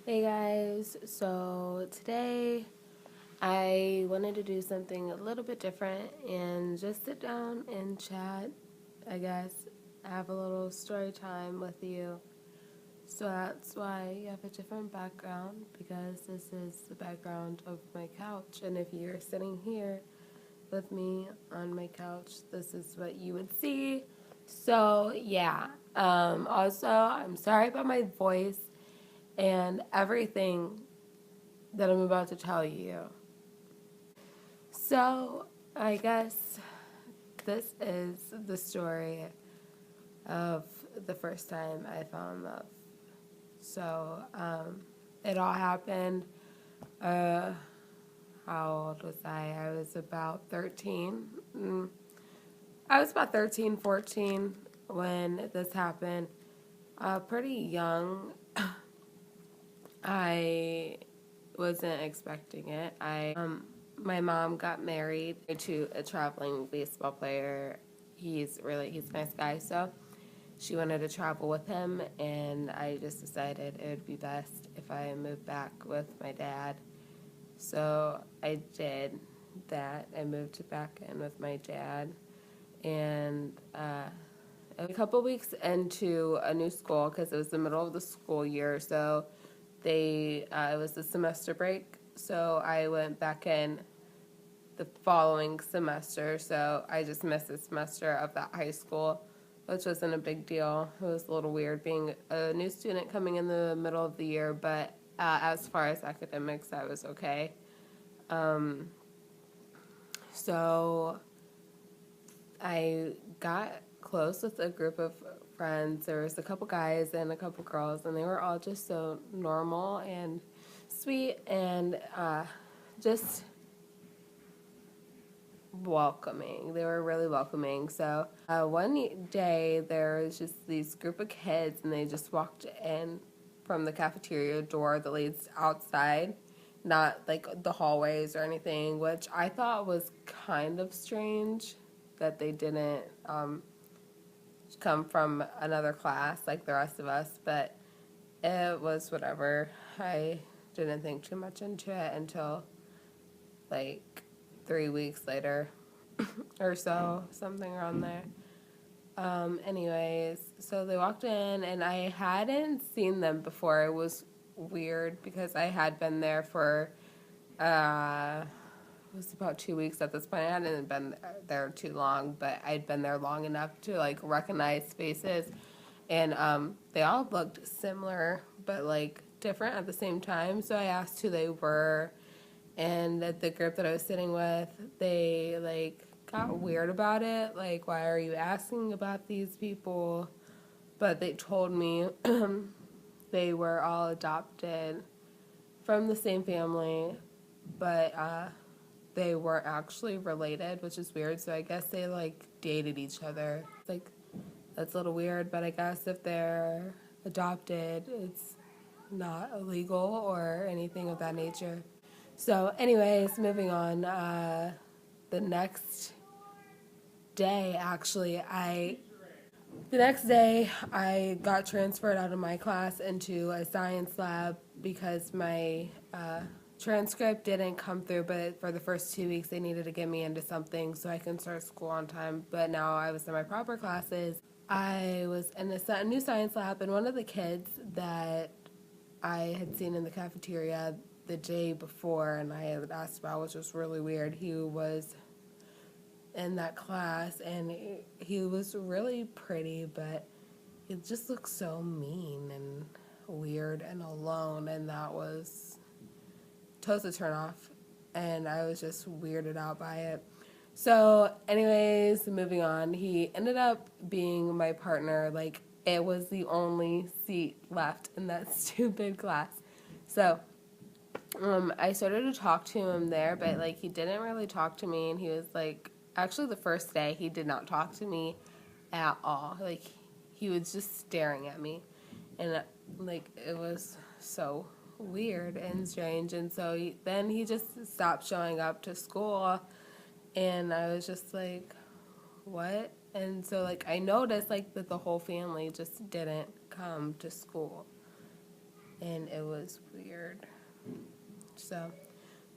Hey guys, so today I wanted to do something a little bit different and just sit down and chat, I guess, have a little story time with you. So that's why you have a different background because this is the background of my couch. And if you're sitting here with me on my couch, this is what you would see. So yeah, also, I'm sorry about my voice and everything that I'm about to tell you. So, I guess this is the story of the first time I fell in love. So, it all happened. Uh, how old was I? I was about 13. I was about 13, 14 when this happened. Pretty young. I wasn't expecting it. My mom got married to a traveling baseball player. He's a nice guy, so she wanted to travel with him, and I just decided it would be best if I moved back with my dad. So I did that. I moved back in with my dad, and a couple weeks into a new school because it was the middle of the school year, so it was the semester break, so I went back in the following semester. So I just missed a semester of that high school, which wasn't a big deal. It was a little weird being a new student coming in the middle of the year, but as far as academics, I was okay. So I got close with a group of friends. There was a couple guys and a couple girls, and they were all just so normal and sweet and just welcoming. They were really welcoming. So one day there was just these group of kids, and they just walked in from the cafeteria door that leads outside, not like the hallways or anything, which I thought was kind of strange that they didn't come from another class like the rest of us, but it was whatever. I didn't think too much into it until like 3 weeks later or so, something around there. Anyways, so they walked in, and I hadn't seen them before. It was weird because I had been there for it was about 2 weeks at this point. I hadn't been there too long, but I'd been there long enough to like recognize faces, and they all looked similar but like different at the same time. So I asked who they were, and the group that I was sitting with, they like got weird about it. Like, why are you asking about these people? But they told me they were all adopted from the same family, but they weren't actually related, which is weird. So I guess they like dated each other. Like, that's a little weird, but I guess if they're adopted, it's not illegal or anything of that nature. So, anyways, moving on. The next day, actually, the next day I got transferred out of my class into a science lab because my transcript didn't come through. But for the first 2 weeks, they needed to get me into something so I can start school on time. But now I was in my proper classes. I was in a new science lab, and one of the kids that I had seen in the cafeteria the day before and I had asked about, which was really weird. He was in that class, and he was really pretty, but he just looked so mean and weird and alone, and that was total turn off. And I was just weirded out by it. So, anyways, moving on. He ended up being my partner. Like, it was the only seat left in that stupid class. So, I started to talk to him there, but like he didn't really talk to me, and he was like, actually, the first day he did not talk to me at all. Like, he was just staring at me, and like it was so weird and strange. And so then he just stopped showing up to school, and I was just like, what? And so like I noticed like that the whole family just didn't come to school. and it was weird. So,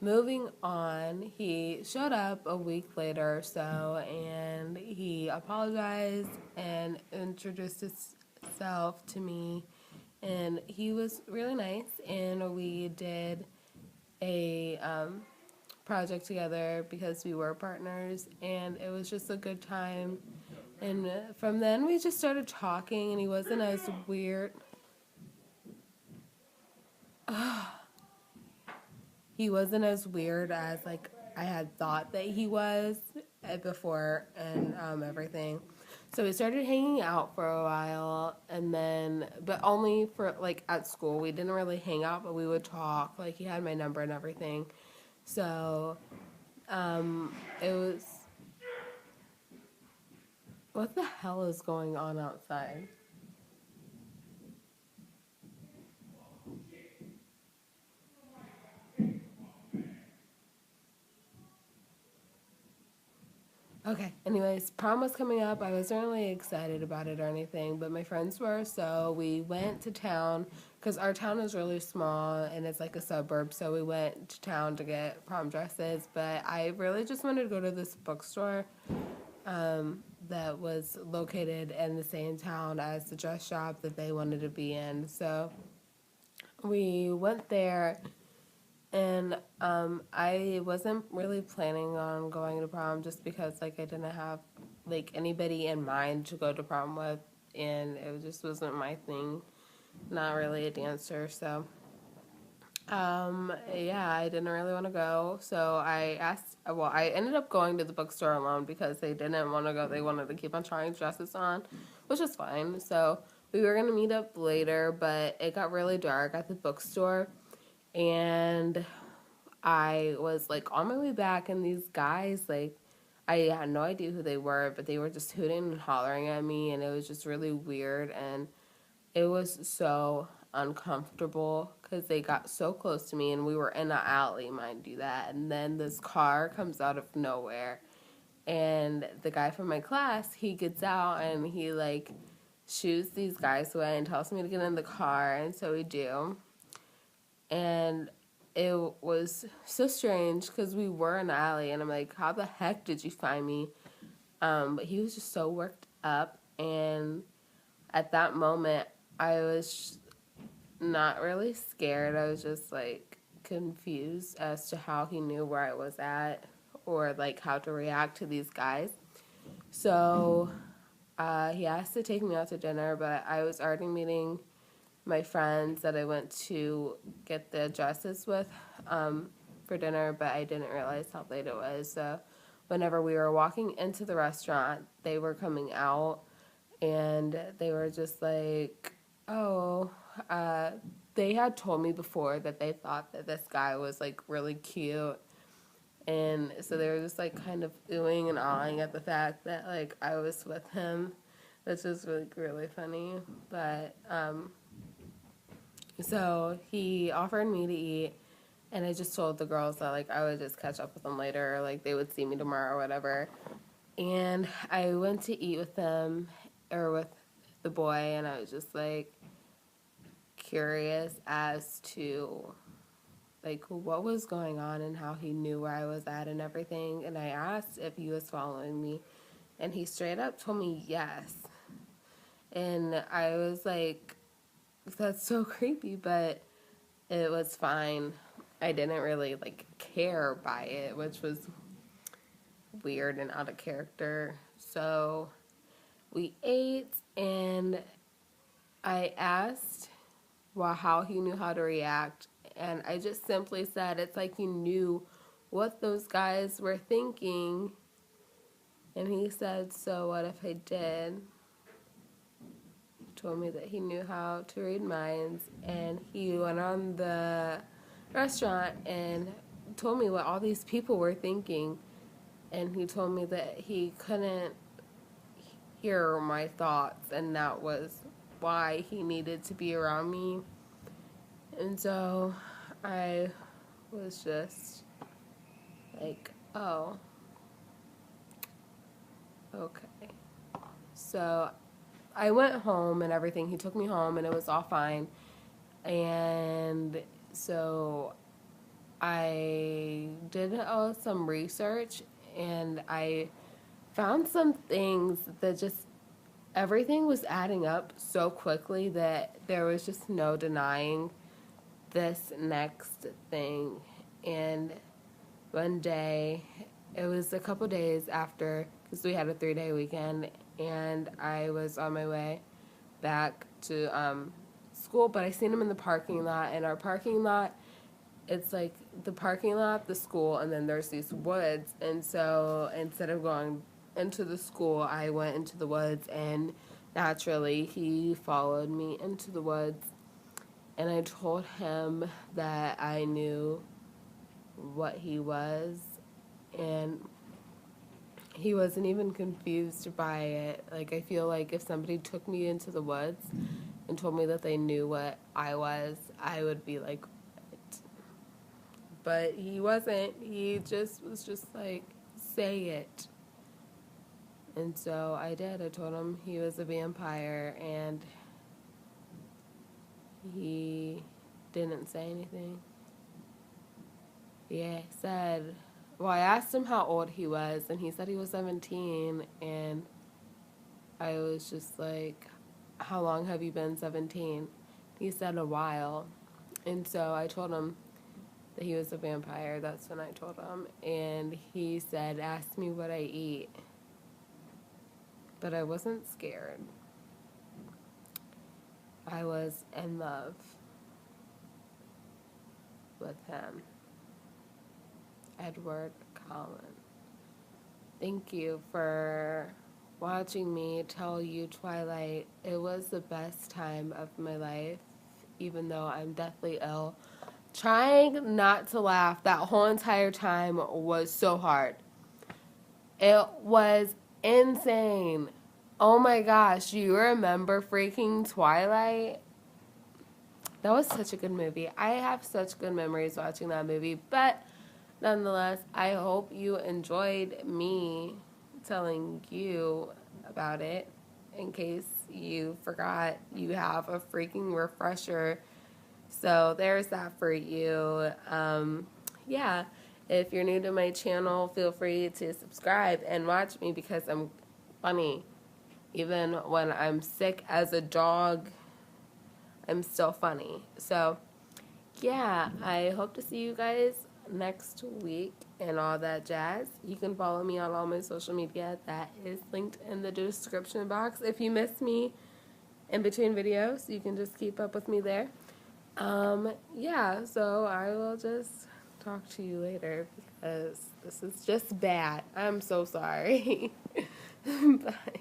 moving on, he showed up a week later or so, and he apologized and introduced himself to me, and he was really nice, and we did a project together because we were partners, and it was just a good time. And from then we just started talking, and he wasn't as weird. He wasn't as weird as like I had thought that he was before, and everything. So we started hanging out for a while, and then, but only for like at school. We didn't really hang out, but we would talk. Like he had my number and everything. So it was. What the hell is going on outside? Okay. Anyways, prom was coming up. I wasn't really excited about it or anything, but my friends were. So we went to town because our town is really small and it's like a suburb. So we went to town to get prom dresses. But I really just wanted to go to this bookstore that was located in the same town as the dress shop that they wanted to be in. So we went there. And I wasn't really planning on going to prom just because like I didn't have like anybody in mind to go to prom with, and it just wasn't my thing. Not really a dancer, so yeah, I didn't really want to go. So I asked. Well, I ended up going to the bookstore alone because they didn't want to go. They wanted to keep on trying dresses on, which is fine. So we were gonna meet up later, but it got really dark at the bookstore, and I was like on my way back, and these guys, like, I had no idea who they were, but they were just hooting and hollering at me, and it was just really weird, and it was so uncomfortable because they got so close to me, and we were in an alley, mind you that, and then this car comes out of nowhere, and the guy from my class, he gets out, and he, like, shoos these guys away and tells me to get in the car, and so we do. And it was so strange because we were in the alley, and I'm like, how the heck did you find me? But he was just so worked up, and at that moment, I was not really scared. I was just like confused as to how he knew where I was at or like how to react to these guys. So he asked to take me out to dinner, but I was already meeting my friends that I went to get the dresses with for dinner, but I didn't realize how late it was. So whenever we were walking into the restaurant, they were coming out, and they were just like, oh, they had told me before that they thought that this guy was like really cute. And so they were just like kind of oohing and awing at the fact that like I was with him, which was really funny. But so he offered me to eat, and I just told the girls that like I would just catch up with them later, or like they would see me tomorrow or whatever. And I went to eat with them or with the boy, and I was just like curious as to like what was going on and how he knew where I was at and everything. And I asked if he was following me, and he straight up told me yes. And I was like, that's so creepy, but it was fine. I didn't really like care by it, which was weird and out of character. So we ate, and I asked how he knew how to react, and I just simply said it's like he knew what those guys were thinking. And he said, so what if I did? Told me that he knew how to read minds, and he went on the restaurant and told me what all these people were thinking, and he told me that he couldn't hear my thoughts, and that was why he needed to be around me. And so I was just like, oh, okay. So I went home and everything. He took me home, and it was all fine. And so I did some research, and I found some things that just everything was adding up so quickly that there was just no denying this next thing. And one day, it was a couple days after, because we had a 3-day weekend, and I was on my way back to school, but I seen him in the parking lot, and our parking lot, it's like the parking lot, the school, and then there's these woods. And so instead of going into the school, I went into the woods, and naturally he followed me into the woods. And I told him that I knew what he was, and he wasn't even confused by it. Like, I feel like if somebody took me into the woods and told me that they knew what I was, I would be like, what? But he wasn't. He just was just like, say it. And so I did. I told him he was a vampire, and he didn't say anything. Yeah, he said, well, I asked him how old he was, and he said he was 17, and I was just like, how long have you been 17? He said a while. And so I told him that he was a vampire. That's when I told him. And he said, ask me what I eat. But I wasn't scared. I was in love with him. Edward Cullen. Thank you for watching me tell you Twilight. It was the best time of my life, even though I'm deathly ill. Trying not to laugh that whole entire time was so hard. It was insane. Oh my gosh, you remember freaking Twilight? That was such a good movie. I have such good memories watching that movie, but nonetheless, I hope you enjoyed me telling you about it. In case you forgot, you have a freaking refresher. So there's that for you. Yeah, if you're new to my channel, feel free to subscribe and watch me because I'm funny. Even when I'm sick as a dog, I'm still funny. So yeah, I hope to see you guys next week and all that jazz. You can follow me on all my social media. That is linked in the description box. If you miss me in between videos, you can just keep up with me there. Yeah, so I will just talk to you later because this is just bad. I'm so sorry. Bye.